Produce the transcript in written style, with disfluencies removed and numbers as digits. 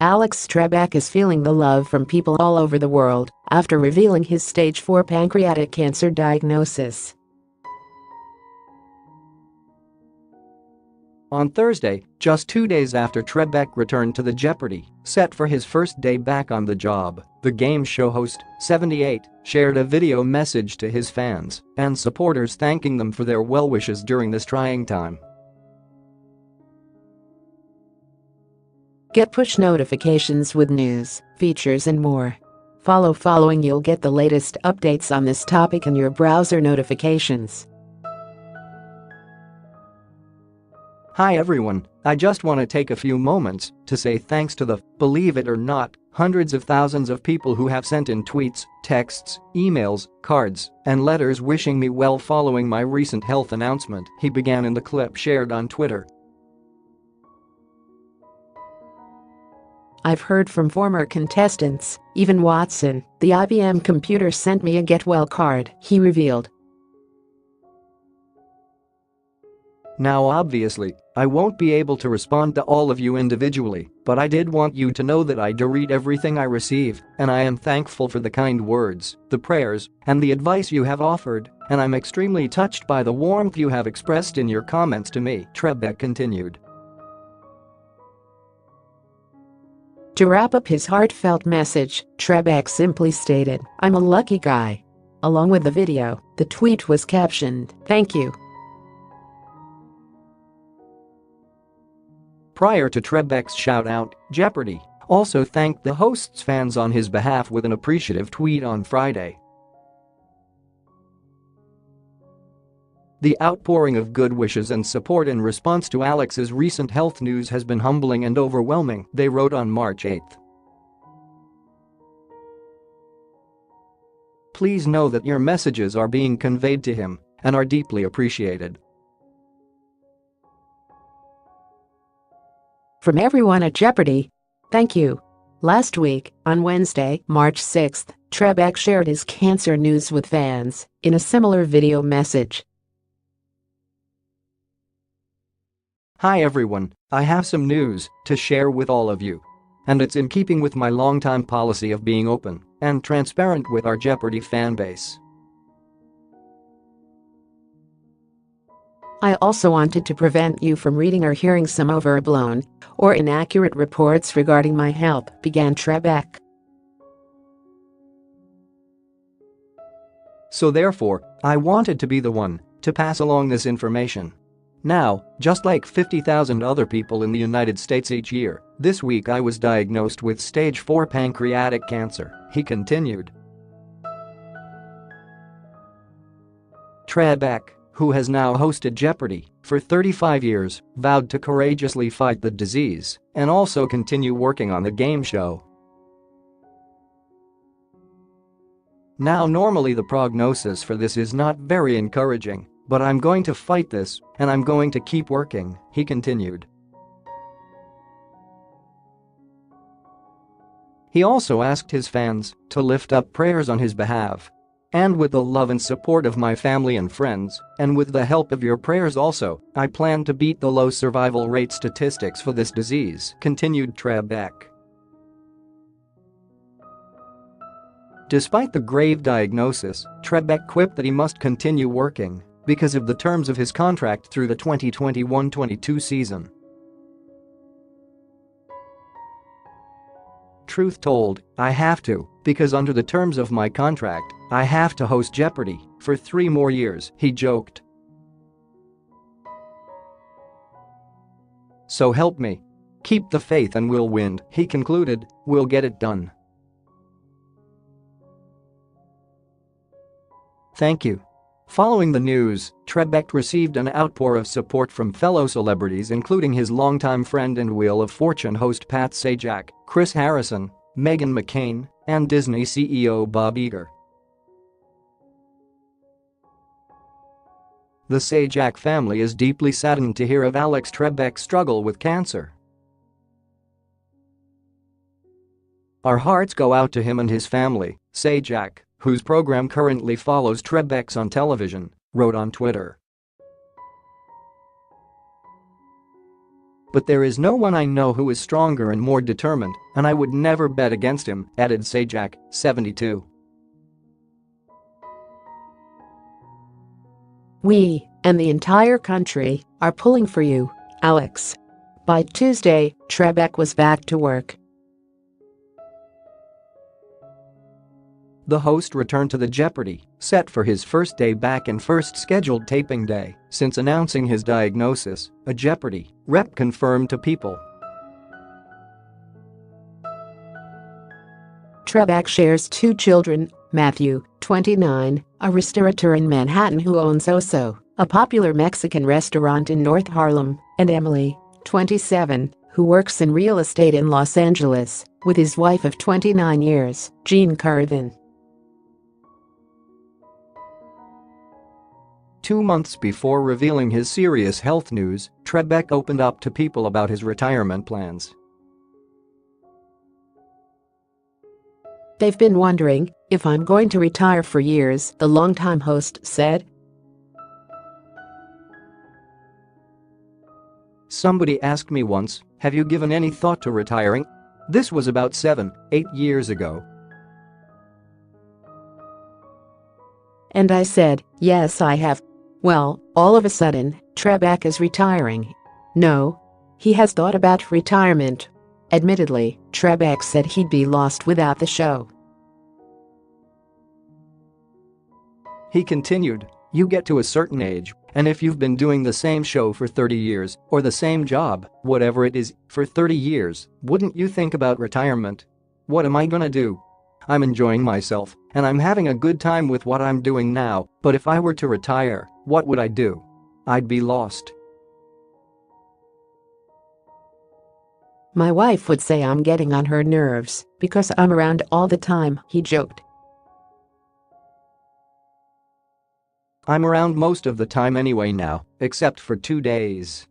Alex Trebek is feeling the love from people all over the world after revealing his stage 4 pancreatic cancer diagnosis. On Thursday, just 2 days after Trebek returned to the Jeopardy! Set for his first day back on the job, the game show host, 78, shared a video message to his fans and supporters thanking them for their well wishes during this trying time. Get push notifications with news, features and more. Following you'll get the latest updates on this topic in your browser notifications. Hi everyone, I just want to take a few moments to say thanks to the, believe it or not, hundreds of thousands of people who have sent in tweets, texts, emails, cards, and letters wishing me well following my recent health announcement, he began in the clip shared on Twitter. I've heard from former contestants, even Watson, the IBM computer sent me a get well card, he revealed. Now obviously, I won't be able to respond to all of you individually, but I did want you to know that I do read everything I receive, and I am thankful for the kind words, the prayers, and the advice you have offered, and I'm extremely touched by the warmth you have expressed in your comments to me, Trebek continued. To wrap up his heartfelt message, Trebek simply stated, "I'm a lucky guy." Along with the video, the tweet was captioned, "Thank you." Prior to Trebek's shout-out, Jeopardy! Also thanked the host's fans on his behalf with an appreciative tweet on Friday. The outpouring of good wishes and support in response to Alex's recent health news has been humbling and overwhelming, they wrote on March 8. Please know that your messages are being conveyed to him and are deeply appreciated. From everyone at Jeopardy! Thank you. Last week, on Wednesday, March 6, Trebek shared his cancer news with fans in a similar video message. Hi everyone, I have some news to share with all of you. And it's in keeping with my longtime policy of being open and transparent with our Jeopardy! Fan base. I also wanted to prevent you from reading or hearing some overblown or inaccurate reports regarding my health, began Trebek. So therefore, I wanted to be the one to pass along this information. Now, just like 50,000 other people in the United States each year, this week I was diagnosed with stage 4 pancreatic cancer, he continued. Trebek, who has now hosted Jeopardy! For 35 years, vowed to courageously fight the disease and also continue working on the game show. Now normally the prognosis for this is not very encouraging, but I'm going to fight this and I'm going to keep working, he continued. He also asked his fans to lift up prayers on his behalf. And with the love and support of my family and friends, and with the help of your prayers also, I plan to beat the low survival rate statistics for this disease, continued Trebek. Despite the grave diagnosis, Trebek quipped that he must continue working because of the terms of his contract through the 2021-22 season. Truth told, I have to, because under the terms of my contract, I have to host Jeopardy! For 3 more years, he joked. So help me. Keep the faith and we'll win, he concluded, we'll get it done. Thank you. Following the news, Trebek received an outpour of support from fellow celebrities including his longtime friend and Wheel of Fortune host Pat Sajak, Chris Harrison, Meghan McCain, and Disney CEO Bob Iger. The Sajak family is deeply saddened to hear of Alex Trebek's struggle with cancer. Our hearts go out to him and his family, Sajak, whose program currently follows Trebek's on television, wrote on Twitter. But there is no one I know who is stronger and more determined, and I would never bet against him," added Sajak, 72. We, and the entire country, are pulling for you, Alex. By Tuesday, Trebek was back to work. The host returned to the Jeopardy! Set for his first day back and first scheduled taping day since announcing his diagnosis, a Jeopardy! Rep confirmed to People. Trebek shares 2 children, Matthew, 29, a restaurateur in Manhattan who owns Oso, a popular Mexican restaurant in North Harlem, and Emily, 27, who works in real estate in Los Angeles, with his wife of 29 years, Jean Carvin. 2 months before revealing his serious health news, Trebek opened up to People about his retirement plans. "They've been wondering if I'm going to retire for years," the longtime host said. "Somebody asked me once, have you given any thought to retiring? This was about 7-8 years ago. And I said, yes, I have. Well, all of a sudden, Trebek is retiring. No. He has thought about retirement. Admittedly, Trebek said he'd be lost without the show." He continued, "You get to a certain age, and if you've been doing the same show for 30 years, or the same job, whatever it is, for 30 years, wouldn't you think about retirement? What am I gonna do? I'm enjoying myself, and I'm having a good time with what I'm doing now, but if I were to retire, what would I do? I'd be lost." "My wife would say I'm getting on her nerves because I'm around all the time," he joked. "I'm around most of the time anyway now, except for 2 days."